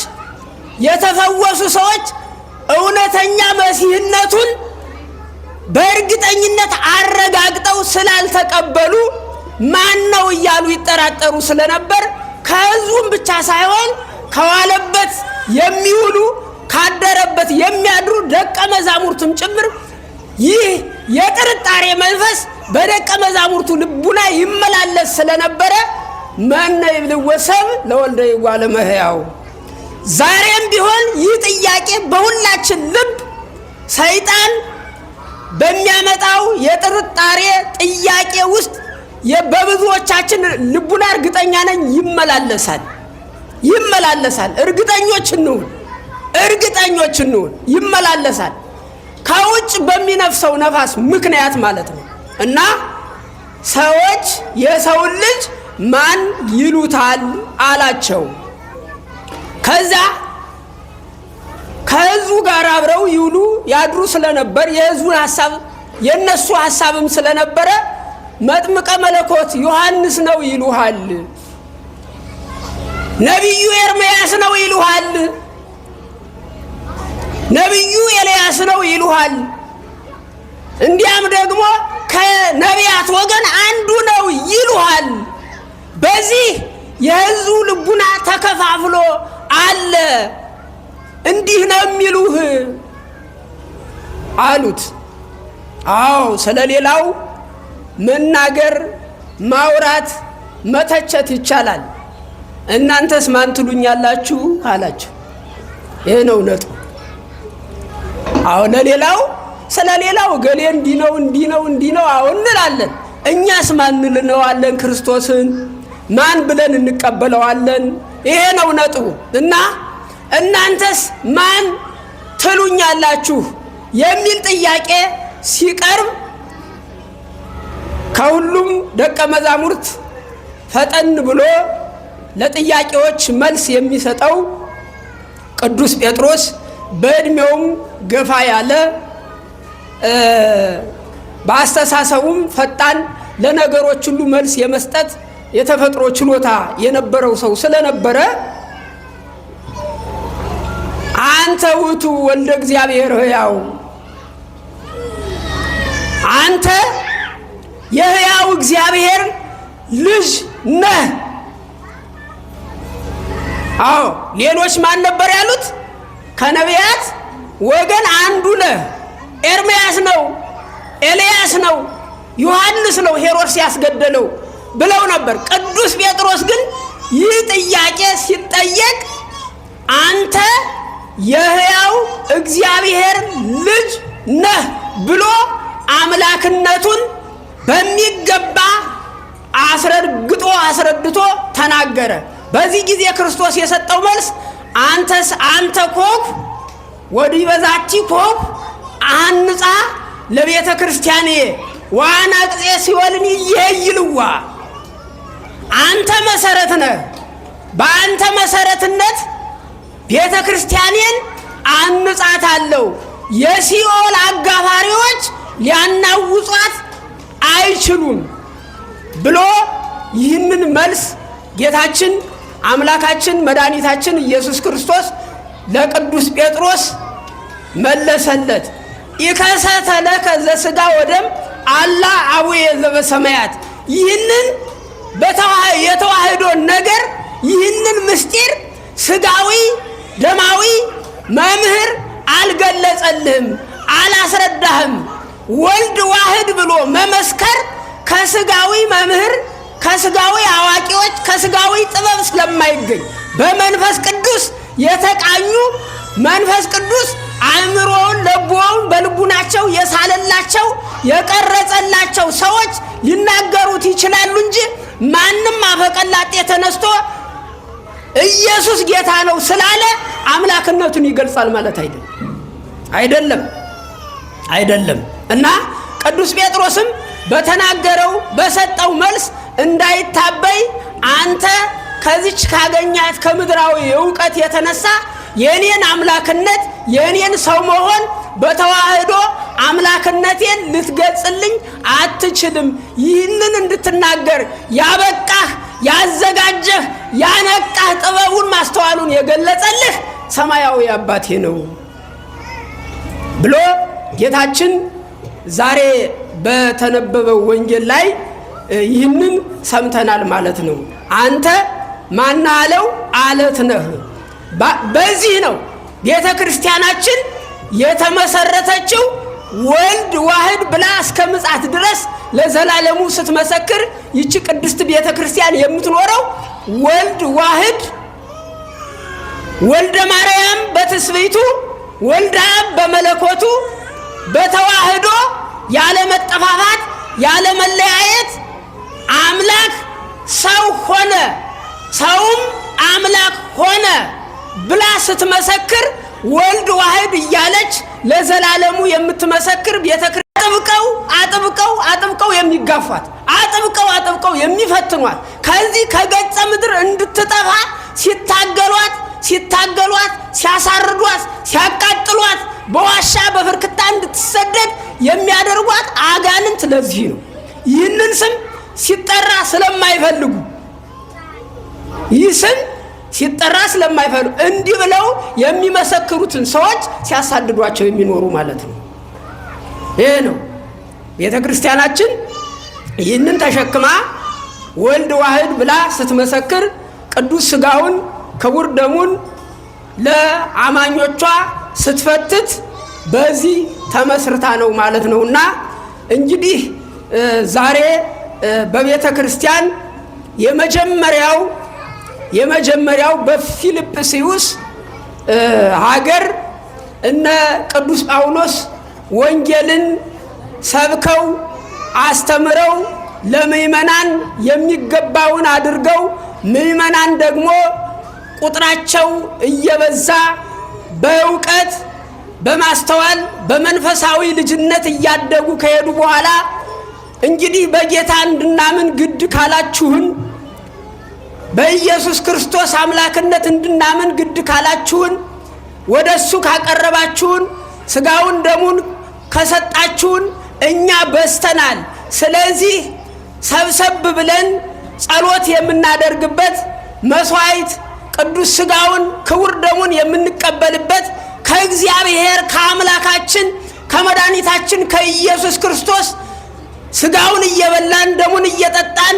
የተፈወሱ ሰዎች እውነተኛ መሲህነቱን በእርግጠኝነት አረጋግጠው ስላልተቀበሉ ማን ነው እያሉ ይጠራጠሩ ስለነበር ከህዝቡም ብቻ ሳይሆን ከዋለበት የሚውሉ ካደረበት የሚያድሩ ደቀ መዛሙርቱም ጭምር ይህ የጥርጣሬ መንፈስ በደቀ መዛሙርቱ ልቡና ይመላለስ ስለነበረ መነ ይብልዎ ሰብእ ለወልደ እጓለ እመሕያው። ዛሬም ቢሆን ይህ ጥያቄ በሁላችን ልብ ሰይጣን በሚያመጣው የጥርጣሬ ጥያቄ ውስጥ በብዙዎቻችን ልቡና እርግጠኛ ነኝ ይመላለሳል። እርግጠኞች እንሁን ይመላለሳል። ከውጭ በሚነፍሰው ነፋስ ምክንያት ማለት ነው። እና ሰዎች የሰውን ልጅ ማን ይሉታል አላቸው። ከዛ ከህዝቡ ጋር አብረው ይውሉ ያድሩ ስለነበር የህዝቡን ሐሳብ የነሱ ሐሳብም ስለነበረ መጥምቀ መለኮት ዮሐንስ ነው ይሉሃል፣ ነቢዩ ኤርምያስ ነው ይሉሃል፣ ነቢዩ ኤልያስ ነው ይሉሃል፣ እንዲያም ደግሞ ከነቢያት ወገን አንዱ ነው ይሉሃል። በዚህ የህዝቡ ልቡና ተከፋፍሎ አለ። እንዲህ ነው የሚሉህ አሉት። አዎ ስለሌላው መናገር፣ ማውራት፣ መተቸት ይቻላል። እናንተስ ማን ትሉኛላችሁ አላቸው። ይሄ ነው ነጥቡ። አዎ ለሌላው ስለሌላው ገሌ እንዲህ ነው አዎ እንላለን። እኛስ ማን እንለዋለን? ክርስቶስን ማን ብለን እንቀበለዋለን? ይሄ ነው ነጥቡ። እና እናንተስ ማን ትሉኛላችሁ የሚል ጥያቄ ሲቀርብ ከሁሉም ደቀ መዛሙርት ፈጠን ብሎ ለጥያቄዎች መልስ የሚሰጠው ቅዱስ ጴጥሮስ በእድሜውም ገፋ ያለ በአስተሳሰቡም ፈጣን ለነገሮች ሁሉ መልስ የመስጠት የተፈጥሮ ችሎታ የነበረው ሰው ስለነበረ አንተ ውእቱ ወልደ እግዚአብሔር ሕያው፣ አንተ የሕያው እግዚአብሔር ልጅ ነህ። አዎ ሌሎች ማን ነበር ያሉት? ከነቢያት ወገን አንዱ ነህ፣ ኤርምያስ ነው፣ ኤልያስ ነው፣ ዮሐንስ ነው ሄሮድስ ያስገደለው ብለው ነበር። ቅዱስ ጴጥሮስ ግን ይህ ጥያቄ ሲጠየቅ አንተ የሕያው እግዚአብሔር ልጅ ነህ ብሎ አምላክነቱን በሚገባ አስረድቶ ተናገረ። በዚህ ጊዜ ክርስቶስ የሰጠው መልስ አንተ ኮፍ ወዲህ በዛቲ ኮፍ አንጻ ለቤተ ክርስቲያኔ ዋና ቅጼ ሲወልን ይይልዋ። አንተ መሰረት ነህ። በአንተ መሰረትነት ቤተ ክርስቲያኔን አንጻታለሁ፣ የሲኦል አጋፋሪዎች ሊያናውጧት አይችሉም ብሎ ይህንን መልስ ጌታችን አምላካችን መድኃኒታችን ኢየሱስ ክርስቶስ ለቅዱስ ጴጥሮስ መለሰለት። ኢከሰተ ለከ ዘሥጋ ወደም አላ አቡየ ዘበሰማያት። ይህንን የተዋህዶ ነገር ይህንን ምስጢር ስጋዊ ደማዊ መምህር አልገለጸልህም፣ አላስረዳህም። ወልድ ዋህድ ብሎ መመስከር ከስጋዊ መምህር፣ ከስጋዊ አዋቂዎች፣ ከስጋዊ ጥበብ ስለማይገኝ በመንፈስ ቅዱስ የተቃኙ መንፈስ ቅዱስ አእምሮውን ልቦውን በልቡናቸው የሳለላቸው የቀረጸላቸው ሰዎች ሊናገሩት ይችላሉ እንጂ ማንም አፈቀላጤ ተነስቶ ኢየሱስ ጌታ ነው ስላለ አምላክነቱን ይገልጻል ማለት አይደለም። እና ቅዱስ ጴጥሮስም በተናገረው በሰጠው መልስ እንዳይታበይ አንተ ከዚች ካገኛት ከምድራዊ ዕውቀት የተነሳ የኔን አምላክነት የኔን ሰው መሆን በተዋህዶ አምላክነቴን ልትገልጽልኝ አትችልም። ይህንን እንድትናገር ያበቃህ ያዘጋጀህ ያነቃህ ጥበቡን ማስተዋሉን የገለጸልህ ሰማያዊ አባቴ ነው ብሎ ጌታችን ዛሬ በተነበበው ወንጌል ላይ ይህንን ሰምተናል ማለት ነው። አንተ ማን አለው? አለት ነህ። በዚህ ነው ቤተ ክርስቲያናችን የተመሰረተችው። ወልድ ዋህድ ብላ እስከ ምጽአት ድረስ ለዘላለሙ ስትመሰክር ይቺ ቅድስት ቤተ ክርስቲያን የምትኖረው ወልድ ዋህድ ወልደ ማርያም በትስብእቱ ወልደ አብ በመለኮቱ በተዋህዶ ያለ መጠፋፋት ያለ መለያየት አምላክ ሰው ሆነ ሰውም አምላክ ሆነ ብላ ስትመሰክር ወልድ ዋህድ እያለች ለዘላለሙ የምትመሰክር ቤተክርስቲያን አጥብቀው የሚጋፏት አጥብቀው የሚፈትኗት ከዚህ ከገጸ ምድር እንድትጠፋ ሲታገሏት ሲያሳርዷት ሲያቃጥሏት በዋሻ በፍርክታ እንድትሰደድ የሚያደርጓት አጋንንት ለዚህ ነው። ይህንን ስም ሲጠራ ስለማይፈልጉ ይህ ስም ሲጠራ ስለማይፈልጉ እንዲህ ብለው የሚመሰክሩትን ሰዎች ሲያሳድዷቸው የሚኖሩ ማለት ነው። ይሄ ነው ቤተ ክርስቲያናችን ይህንን ተሸክማ ወልድ ዋህድ ብላ ስትመሰክር ቅዱስ ሥጋውን ክቡር ደሙን ለአማኞቿ ስትፈትት በዚህ ተመስርታ ነው ማለት ነውና እንግዲህ ዛሬ በቤተ ክርስቲያን የመጀመሪያው በፊልጵስዩስ ሀገር እነ ቅዱስ ጳውሎስ ወንጌልን ሰብከው አስተምረው ለምእመናን የሚገባውን አድርገው ምእመናን ደግሞ ቁጥራቸው እየበዛ በእውቀት በማስተዋል በመንፈሳዊ ልጅነት እያደጉ ከሄዱ በኋላ እንግዲህ በጌታ እንድናምን ግድ ካላችሁን በኢየሱስ ክርስቶስ አምላክነት እንድናምን ግድ ካላችሁን ወደሱ ካቀረባችሁን ሥጋውን ደሙን ከሰጣችሁን እኛ በስተናል። ስለዚህ ሰብሰብ ብለን ጸሎት የምናደርግበት መስዋዕት ቅዱስ ሥጋውን ክቡር ደሙን የምንቀበልበት ከእግዚአብሔር ከአምላካችን ከመድኃኒታችን ከኢየሱስ ክርስቶስ ሥጋውን እየበላን ደሙን እየጠጣን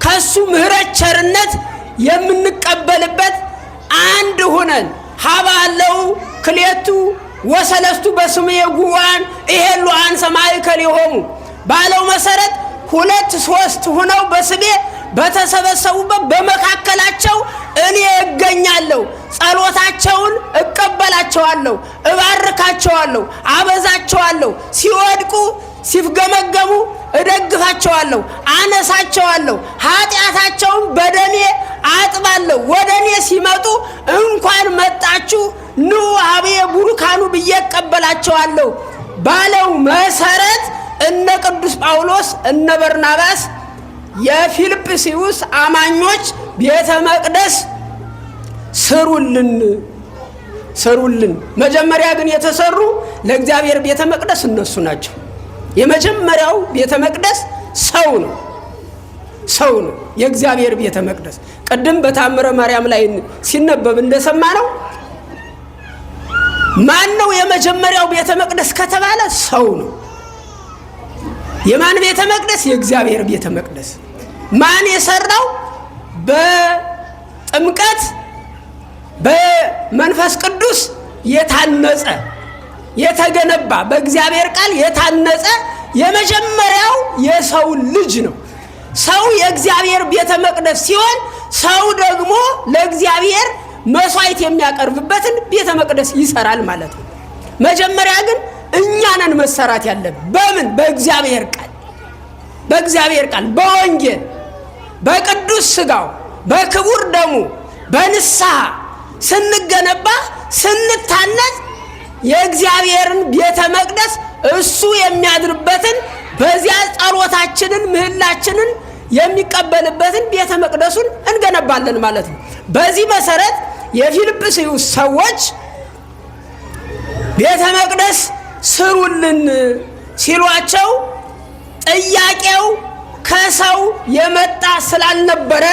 ከሱ ምሕረት ቸርነት የምንቀበልበት አንድ ሆነን ሀባለው ክሌቱ ወሰለስቱ በስሜ ጉባኤ ይሄሉ አንሰማይ ከሊሆሙ ባለው መሰረት 2-3 ሆነው በስሜ በተሰበሰቡበት በመካከላቸው እኔ እገኛለሁ። ጸሎታቸውን እቀበላቸዋለሁ፣ እባርካቸዋለሁ፣ አበዛቸዋለሁ። ሲወድቁ ሲፍገመገሙ እደግፋቸዋለሁ፣ አነሳቸዋለሁ። ኃጢአታቸውን በደሜ አጥባለሁ። ወደ እኔ ሲመጡ እንኳን መጣችሁ ኑ አቤ ቡሩካኑ ብዬ እቀበላቸዋለሁ ባለው መሰረት እነ ቅዱስ ጳውሎስ እነ በርናባስ የፊልጵስዩስ አማኞች ቤተ መቅደስ ስሩልን። መጀመሪያ ግን የተሰሩ ለእግዚአብሔር ቤተ መቅደስ እነሱ ናቸው። የመጀመሪያው ቤተ መቅደስ ሰው ነው፣ የእግዚአብሔር ቤተ መቅደስ። ቅድም በታምረ ማርያም ላይ ሲነበብ እንደሰማ ነው። ማን ነው የመጀመሪያው ቤተ መቅደስ ከተባለ ሰው ነው። የማን ቤተ መቅደስ? የእግዚአብሔር ቤተ መቅደስ። ማን የሰራው? በጥምቀት በመንፈስ ቅዱስ የታነጸ የተገነባ በእግዚአብሔር ቃል የታነጸ የመጀመሪያው የሰው ልጅ ነው። ሰው የእግዚአብሔር ቤተ መቅደስ ሲሆን ሰው ደግሞ ለእግዚአብሔር መስዋዕት የሚያቀርብበትን ቤተ መቅደስ ይሰራል ማለት ነው። መጀመሪያ ግን እኛ ነን መሰራት ያለብን። በምን? በእግዚአብሔር ቃል፣ በእግዚአብሔር ቃል፣ በወንጌል፣ በቅዱስ ሥጋው፣ በክቡር ደሙ፣ በንስሐ ስንገነባ ስንታነጽ የእግዚአብሔርን ቤተ መቅደስ እሱ የሚያድርበትን በዚያ ጸሎታችንን ምህላችንን የሚቀበልበትን ቤተ መቅደሱን እንገነባለን ማለት ነው። በዚህ መሰረት የፊልጵስዩስ ሰዎች ቤተ መቅደስ ስሩልን ሲሏቸው ጥያቄው ከሰው የመጣ ስላልነበረ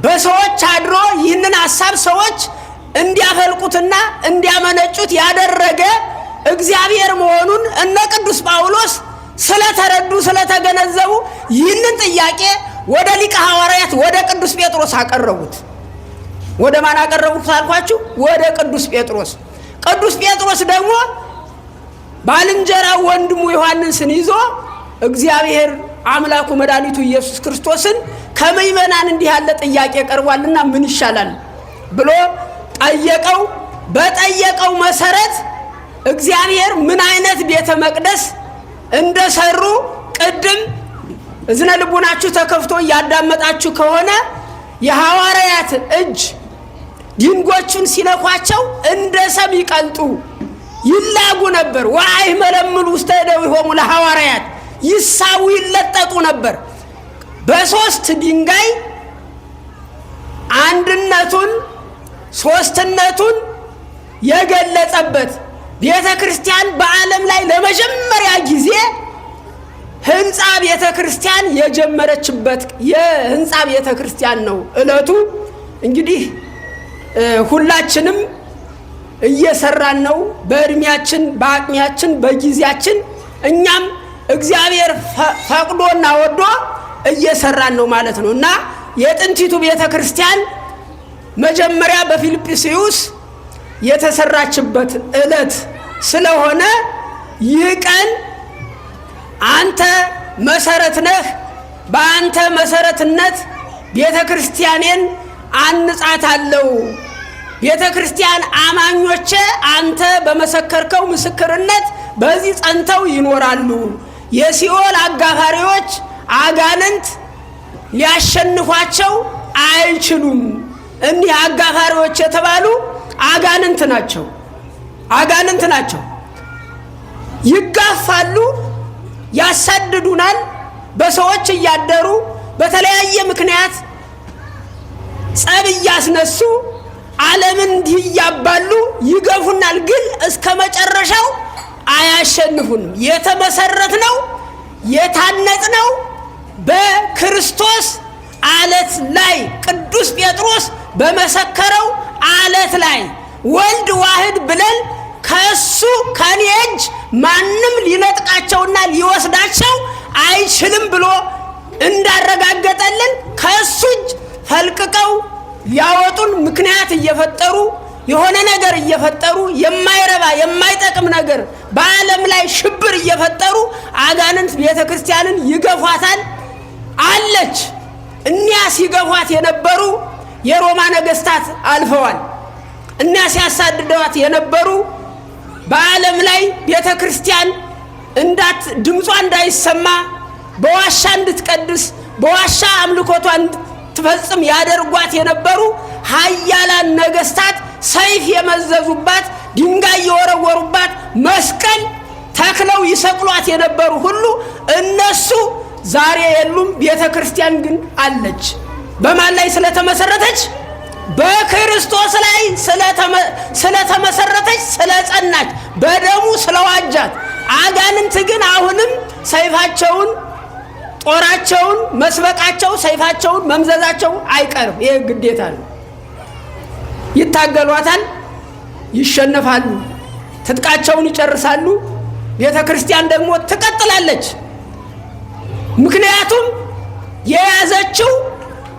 በሰዎች አድሮ ይህንን ሐሳብ ሰዎች እንዲያፈልቁትና እንዲያመነጩት ያደረገ እግዚአብሔር መሆኑን እነ ቅዱስ ጳውሎስ ስለተረዱ ስለተገነዘቡ ይህንን ጥያቄ ወደ ሊቀ ሐዋርያት ወደ ቅዱስ ጴጥሮስ አቀረቡት። ወደ ማን አቀረቡት አልኳችሁ? ወደ ቅዱስ ጴጥሮስ። ቅዱስ ጴጥሮስ ደግሞ ባልንጀራው ወንድሙ ዮሐንስን ይዞ እግዚአብሔር አምላኩ መድኃኒቱ ኢየሱስ ክርስቶስን ከምእመናን እንዲህ ያለ ጥያቄ ቀርቧልና ምን ይሻላል ብሎ ጠየቀው። በጠየቀው መሰረት እግዚአብሔር ምን አይነት ቤተ መቅደስ እንደሰሩ ቅድም እዝነ ልቡናችሁ ተከፍቶ እያዳመጣችሁ ከሆነ የሐዋርያት እጅ ድንጎቹን ሲነኳቸው እንደ ሰም ይቀልጡ ይላጉ ነበር። ወአይመለምሉ ውስተ እደዊሆሙ ለሐዋርያት ይሳው ይለጠጡ ነበር። በሶስት ድንጋይ አንድነቱን ሶስትነቱን የገለጸበት ቤተ ክርስቲያን በዓለም ላይ ለመጀመሪያ ጊዜ ህንፃ ቤተ ክርስቲያን የጀመረችበት የህንፃ ቤተ ክርስቲያን ነው ዕለቱ። እንግዲህ ሁላችንም እየሰራን ነው፣ በእድሜያችን በአቅሚያችን በጊዜያችን እኛም እግዚአብሔር ፈቅዶና ወዶ እየሰራን ነው ማለት ነው። እና የጥንቲቱ ቤተ ክርስቲያን መጀመሪያ በፊልጵስዩስ የተሰራችበት ዕለት ስለሆነ ይህ ቀን አንተ መሰረት ነህ፣ በአንተ መሰረትነት ቤተ ክርስቲያኔን አንጻታለሁ፣ ቤተ ክርስቲያን አማኞቼ አንተ በመሰከርከው ምስክርነት በዚህ ጸንተው ይኖራሉ፣ የሲኦል አጋፋሪዎች አጋንንት ሊያሸንፏቸው አይችሉም። እኒህ አጋፋሪዎች የተባሉ አጋንንት ናቸው። አጋንንት ናቸው። ይጋፋሉ፣ ያሳድዱናል። በሰዎች እያደሩ በተለያየ ምክንያት ጸብ እያስነሱ ዓለምን እንዲህ እያባሉ ይገፉናል። ግን እስከ መጨረሻው አያሸንፉንም። የተመሰረትነው የታነጽነው በክርስቶስ አለት ላይ ቅዱስ ጴጥሮስ በመሰከረው አለት ላይ ወልድ ዋህድ ብለን ከሱ ከኔ እጅ ማንም ሊነጥቃቸውና ሊወስዳቸው አይችልም ብሎ እንዳረጋገጠልን ከሱ እጅ ፈልቅቀው ሊያወጡን ምክንያት እየፈጠሩ የሆነ ነገር እየፈጠሩ የማይረባ የማይጠቅም ነገር በዓለም ላይ ሽብር እየፈጠሩ አጋንንት ቤተ ክርስቲያንን ይገፏታል አለች። እኒያ ሲገፏት የነበሩ የሮማ ነገስታት አልፈዋል። እኒያ ሲያሳድደዋት የነበሩ በዓለም ላይ ቤተ ክርስቲያን ድምጿ እንዳይሰማ በዋሻ እንድትቀድስ በዋሻ አምልኮቷ እንድትፈጽም ያደርጓት የነበሩ ኃያላን ነገስታት ሰይፍ የመዘዙባት ድንጋይ የወረወሩባት መስቀል ተክለው ይሰቅሏት የነበሩ ሁሉ እነሱ ዛሬ የሉም። ቤተ ክርስቲያን ግን አለች። በማን ላይ ስለተመሰረተች? በክርስቶስ ላይ ስለተመሰረተች ስለጸናች፣ በደሙ ስለዋጃት። አጋንንት ግን አሁንም ሰይፋቸውን ጦራቸውን መስበቃቸው ሰይፋቸውን መምዘዛቸው አይቀርም። ይህ ግዴታ ነው። ይታገሏታል፣ ይሸነፋሉ፣ ትጥቃቸውን ይጨርሳሉ። ቤተ ክርስቲያን ደግሞ ትቀጥላለች። ምክንያቱም የያዘችው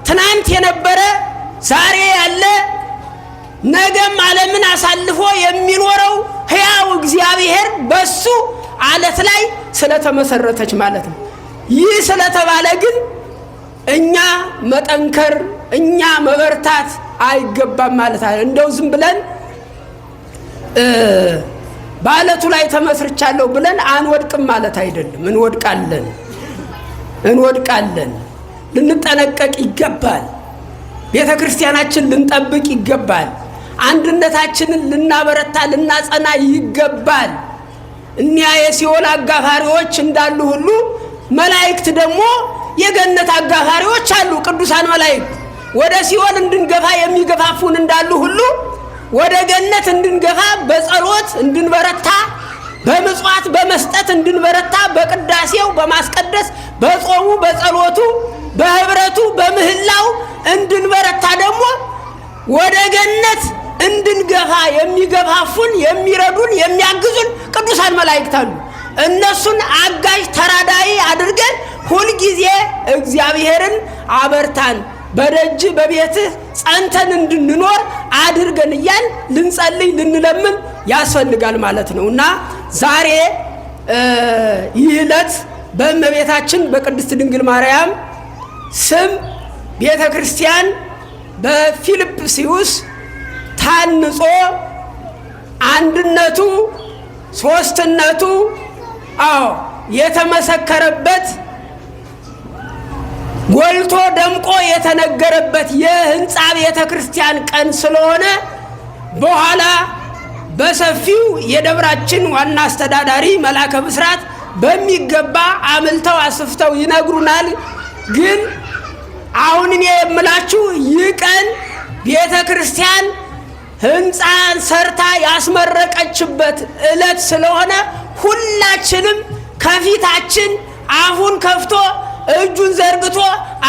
ትናንት የነበረ ዛሬ ያለ ነገም ዓለምን አሳልፎ የሚኖረው ሕያው እግዚአብሔር በሱ አለት ላይ ስለተመሰረተች ማለት ነው። ይህ ስለተባለ ግን እኛ መጠንከር እኛ መበርታት አይገባም ማለት አይደለም። እንደው ዝም ብለን በአለቱ ላይ ተመስርቻለሁ ብለን አንወድቅም ማለት አይደለም። እንወድቃለን። ልንጠነቀቅ ይገባል። ቤተ ክርስቲያናችን ልንጠብቅ ይገባል። አንድነታችንን ልናበረታ ልናጸና ይገባል። እኒያ የሲኦል አጋፋሪዎች እንዳሉ ሁሉ መላእክት ደግሞ የገነት አጋፋሪዎች አሉ። ቅዱሳን መላእክት ወደ ሲኦል እንድንገፋ የሚገፋፉን እንዳሉ ሁሉ ወደ ገነት እንድንገፋ በጸሎት እንድንበረታ፣ በምጽዋት በመስጠት እንድንበረታ፣ በቅዳሴው በማስቀደስ በጾሙ በጸሎቱ በህብረቱ በምህላው እንድንበረታ ደግሞ ወደ ገነት እንድንገፋ የሚገፋፉን የሚረዱን የሚያግዙን ቅዱሳን መላእክት አሉ። እነሱን አጋዥ ተራዳይ አድርገን ሁልጊዜ እግዚአብሔርን አበርታን በደጅ በቤትህ ጸንተን እንድንኖር አድርገን እያል ልንጸልይ ልንለምን ያስፈልጋል ማለት ነው እና ዛሬ ይህ ዕለት በእመቤታችን በቅድስት ድንግል ማርያም ስም ቤተ ክርስቲያን በፊልጵስዩስ ታንጾ አንድነቱ ሶስትነቱ የተመሰከረበት ጎልቶ ደምቆ የተነገረበት የህንጻ ቤተ ክርስቲያን ቀን ስለሆነ በኋላ በሰፊው የደብራችን ዋና አስተዳዳሪ መላከ ብስራት በሚገባ አምልተው አስፍተው ይነግሩናል። ግን አሁን እኔ የምላችሁ ይህ ቀን ቤተ ክርስቲያን ህንጻን ሰርታ ያስመረቀችበት ዕለት ስለሆነ ሁላችንም ከፊታችን አፉን ከፍቶ እጁን ዘርግቶ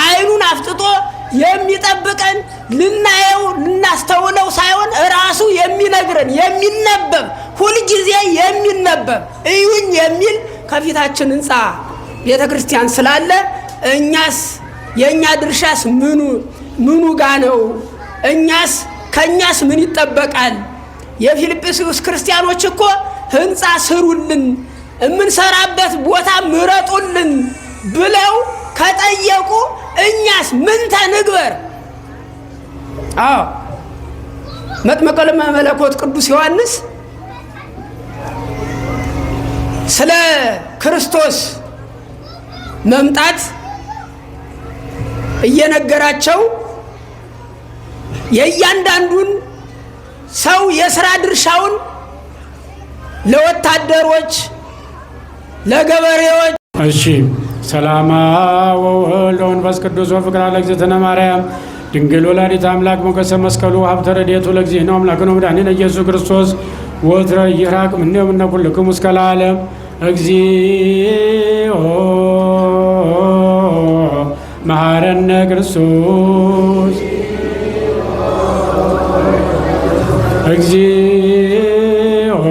አይኑን አፍጥጦ የሚጠብቀን ልናየው ልናስተውለው ሳይሆን ራሱ የሚነግረን የሚነበብ ሁልጊዜ የሚነበብ እዩኝ የሚል ከፊታችን ህንጻ ቤተ ክርስቲያን ስላለ እኛስ የኛ ድርሻስ ምኑ ጋ ነው? ከኛስ ምን ይጠበቃል? የፊልጵስዩስ ክርስቲያኖች እኮ ህንጻ ስሩልን፣ የምንሰራበት ቦታ ምረጡልን ብለው ከጠየቁ እኛስ ምን ተንግበር? መጥምቀ መለኮት ቅዱስ ዮሐንስ ስለ ክርስቶስ መምጣት እየነገራቸው የእያንዳንዱን ሰው የሥራ ድርሻውን ለወታደሮች ለገበሬዎች እሺ ሰላማ ወወልድ ወመንፈስ ቅዱስ ወፍቅር ለእግዝእትነ ማርያም ድንግል ወላዲተ አምላክ ሞገሰ መስቀሉ ሀብተ ረድኤቱ ለእግዚእነ አምላክነ ወመድኃኒነ ኢየሱስ ክርስቶስ ወትረ ይራቅ እምኔው እምነ ኩልክሙ እስከ ለዓለም እግዚኦ መሐረነ ክርስቶስ እግዚኦ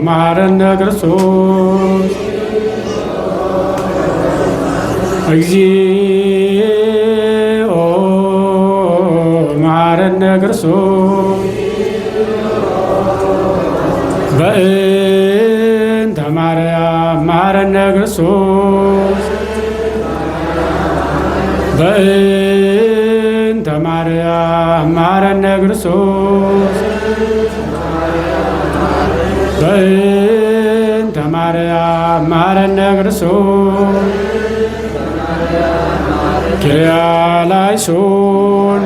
መሐረነ ክርስቶስ እግዚኦ መሐረነ ክርስቶስ በእንተ ማርያም መሐረነ ክርስቶስ በእንተ ማርያም መሐረነ ክርስቶስ በእንተ ማርያም መሐረነ ክርስቶስ ኪርያላይሶን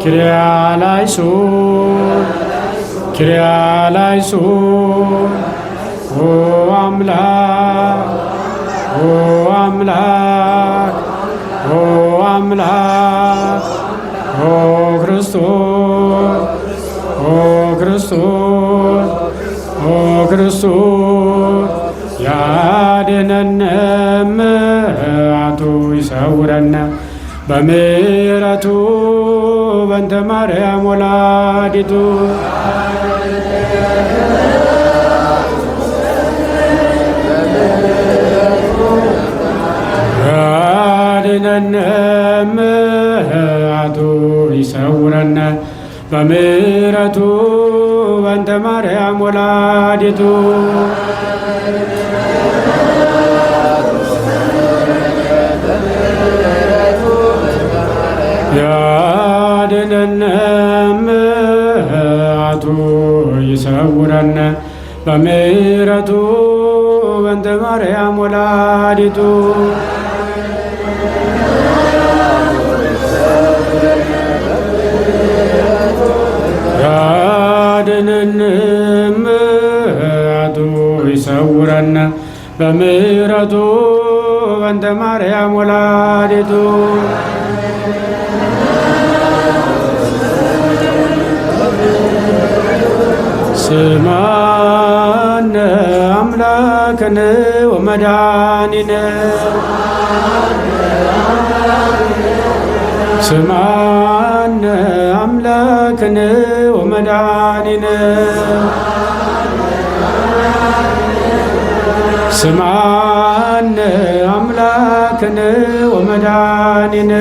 ኪርያላይሶን ኪርያላይሶን ኦ አምላክ ኦ አምላክ ኦ አምላክ ኦ ክርስቶስ ኦ ክርስቶስ ኦ ክርስቶስ ያድነነ ምሕረቱ ይሰውረነ በምሕረቱ በእንተ ማርያም ወላዲቱ ያድነነ ምሕረቱ ይሰውረነ በምሕረቱ በእንተ ማርያም ወላዲቱ ያድነነ ምሕረቱ ይሰውረነ በምሕረቱ በእንተ ማርያም ወላዲቱ ያድነነ ምሕረቱ ይሰውረነ በምሕረቱ በእንተ ማርያም ወላዲቱ ስማነ አምላክነ ወመድኃኒነ ስማነ አምላክነ ወመድኃኒነ ስማነ አምላክነ ወመድኃኒነ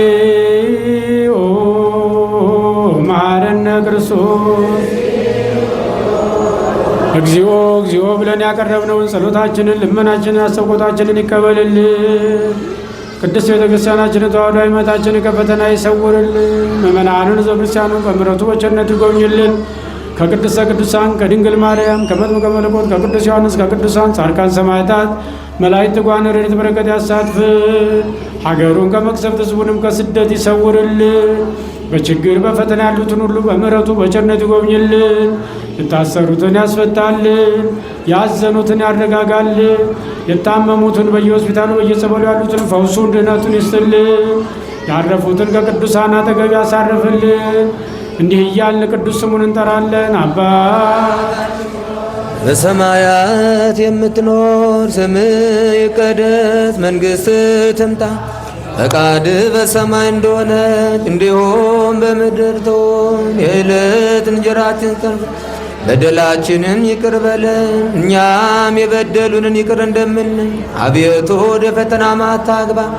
እግዚኦ መሐረነ ክርስቶስ እግዚኦ እግዚኦ ብለን ያቀረብነውን ጸሎታችንን ልመናችንን አሰብኮታችንን ይቀበልልን። ቅድስት ቤተ ክርስቲያናችንን ተዋሕዶ ሃይማኖታችንን ከፈተና ይሰውርልን። ምእመናንን ሕዝበ ክርስቲያኑን በምሕረቱ በቸርነቱ ይጎብኝልን። ከቅድስተ ቅዱሳን ከድንግል ማርያም ከመጥምቀ መለኮት ከቅዱስ ዮሐንስ ከቅዱሳን ጻድቃን ሰማዕታት መላእክት ትጉሃን ረድኤት በረከት ያሳትፍን። ሀገሩን ከመቅሰፍት ሕዝቡንም ከስደት ይሰውርልን። በችግር በፈተና ያሉትን ሁሉ በምሕረቱ በቸርነቱ ይጎብኝልን። የታሰሩትን ያስፈታልን። ያዘኑትን ያረጋጋልን። የታመሙትን በየሆስፒታሉ በየጸበሉ ያሉትን ፈውሱን ድኅነቱን ይስጥልን። ያረፉትን ከቅዱሳን አጠገብ ያሳርፍልን። እንዲህ እያልን ቅዱስ ስሙን እንጠራለን። አባት በሰማያት የምትኖር ስምህ ይቀደስ፣ መንግሥትህ ትምጣ፣ ፈቃድህ በሰማይ እንደሆነች እንዲሁም በምድር ትሁን። የዕለት እንጀራችንን ስጠን፣ በደላችንን ይቅር በለን እኛም የበደሉንን ይቅር እንደምንል። አቤቱ ወደ ፈተና አታግባን፣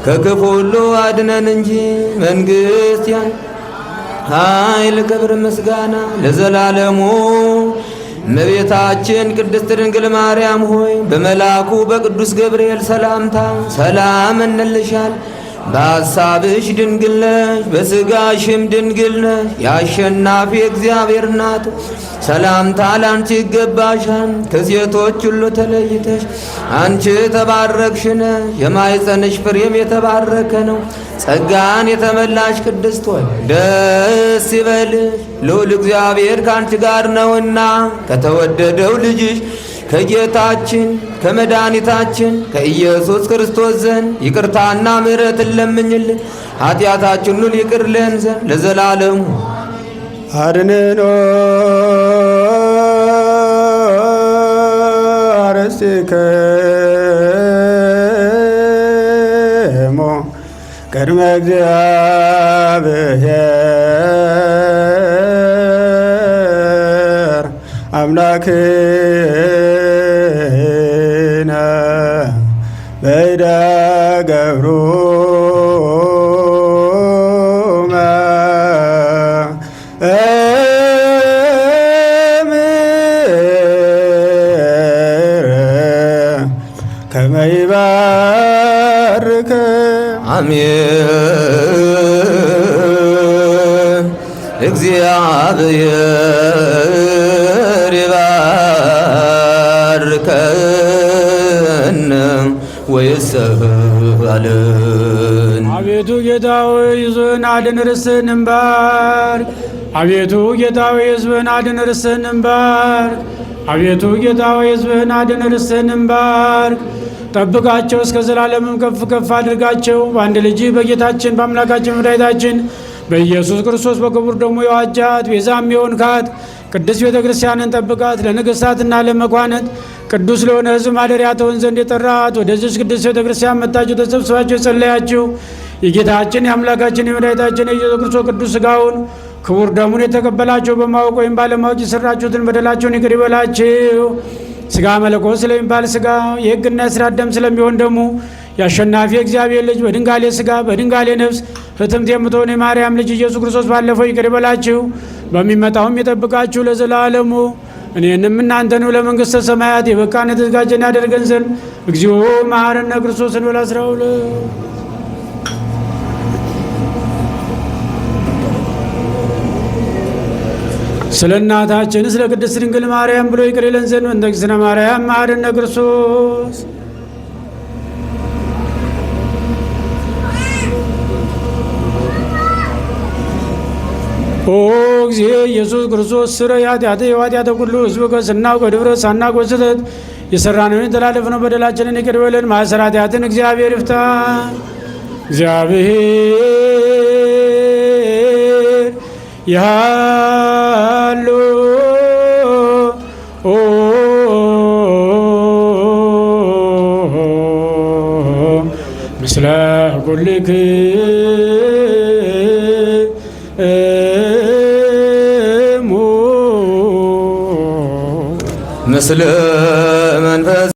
ከክፉ ሁሉ አድነን እንጂ መንግሥት ያንተ ኃይል፣ ክብር፣ ምስጋና ለዘላለሙ። እመቤታችን ቅድስት ድንግል ማርያም ሆይ በመልአኩ በቅዱስ ገብርኤል ሰላምታ ሰላም እንልሻል። በሐሳብሽ ድንግል ነሽ፣ በሥጋሽም ድንግል ነሽ። የአሸናፊ እግዚአብሔር እናት ሰላምታ ላንቺ ይገባሻል። ከሴቶች ሁሉ ተለይተሽ አንቺ የተባረክሽ ነሽ፣ የማኅፀንሽ ፍሬም የተባረከ ነው። ጸጋን የተመላሽ ቅድስት ሆይ ደስ ይበልሽ፣ ልዑል እግዚአብሔር ከአንቺ ጋር ነውና ከተወደደው ልጅሽ ከጌታችን ከመድኃኒታችን ከኢየሱስ ክርስቶስ ዘንድ ይቅርታና ምሕረትን ለምኝልን ኃጢአታችን ሁሉ ይቅር ለን ዘንድ ለዘላለሙ አድነኖ አርሴከ ቅድመ እግዚአብሔር አምላክነ በይደ ገብሩመ ከመ ይባርከ አሜን። እግዚአብሔር ይባርከን ወይስሐለን። አቤቱ ጌታ ሆይ ሕዝብህን አድን፣ ርስትህን ባርክ። አቤቱ ጌታ ሆይ ሕዝብህን አድን፣ ርስትህን ባርክ። አቤቱ ጌታ ሆይ ሕዝብህን አድን፣ ርስትህን ባርክ። ጠብቃቸው፣ እስከ ዘላለምም ከፍ ከፍ አድርጋቸው። በአንድ ልጅ በጌታችን በአምላካችን መድኃኒታችን በኢየሱስ ክርስቶስ በክቡር ደሙ የዋጃት ቤዛም የሆንካት ቅድስት ቤተ ክርስቲያንን ጠብቃት። ለነገሥታትና ለመኳንንት ቅዱስ ለሆነ ሕዝብ ማደሪያ ትሆን ዘንድ የጠራት ወደዚች ቅድስት ቤተ ክርስቲያን መጥታችሁ ተሰብስባችሁ የጸለያችሁ የጌታችን የአምላካችን የመድኃኒታችን የኢየሱስ ክርስቶስ ቅዱስ ሥጋውን ክቡር ደሙን የተቀበላችሁ በማወቅ ወይም ባለማወቅ የሰራችሁትን በደላችሁን ይቅር ይበላችሁ። ሥጋ መለኮት ስለሚባል ሥጋ የሕግና የሥርዓት ደም ስለሚሆን ደሙ የአሸናፊ እግዚአብሔር ልጅ በድንጋሌ ሥጋ በድንጋሌ ነፍስ ሕትምት የምትሆን የማርያም ልጅ ኢየሱስ ክርስቶስ ባለፈው ይቅር ይበላችሁ በሚመጣውም ይጠብቃችሁ ለዘላለሙ። እኔንም እናንተንም ለመንግሥተ ሰማያት የበቃን የተዘጋጀን ያደርገን ዘንድ እግዚኦ መሐረነ ክርስቶስ እንበል 12 ስለ እናታችን ስለ ቅድስት ድንግል ማርያም ብሎ ይቅር ይለን ዘንድ እንተ እግዝእትነ ማርያም መሐረነ ክርስቶስ። ኦ እግዚእ ኢየሱስ ክርስቶስ ስረይ ኃጢአተ ወኃጢአተ ኩሉ ሕዝብ ከስናውቅ በድፍረት ሳናውቅ በስህተት የሠራነውን የተላለፍነው በደላችንን ይቅር በለን። ማእሰረ ኃጢአትን እግዚአብሔር ይፍታ። እግዚአብሔር ያሉ ምስለ ኩልክሙ ምስለ መንፈስ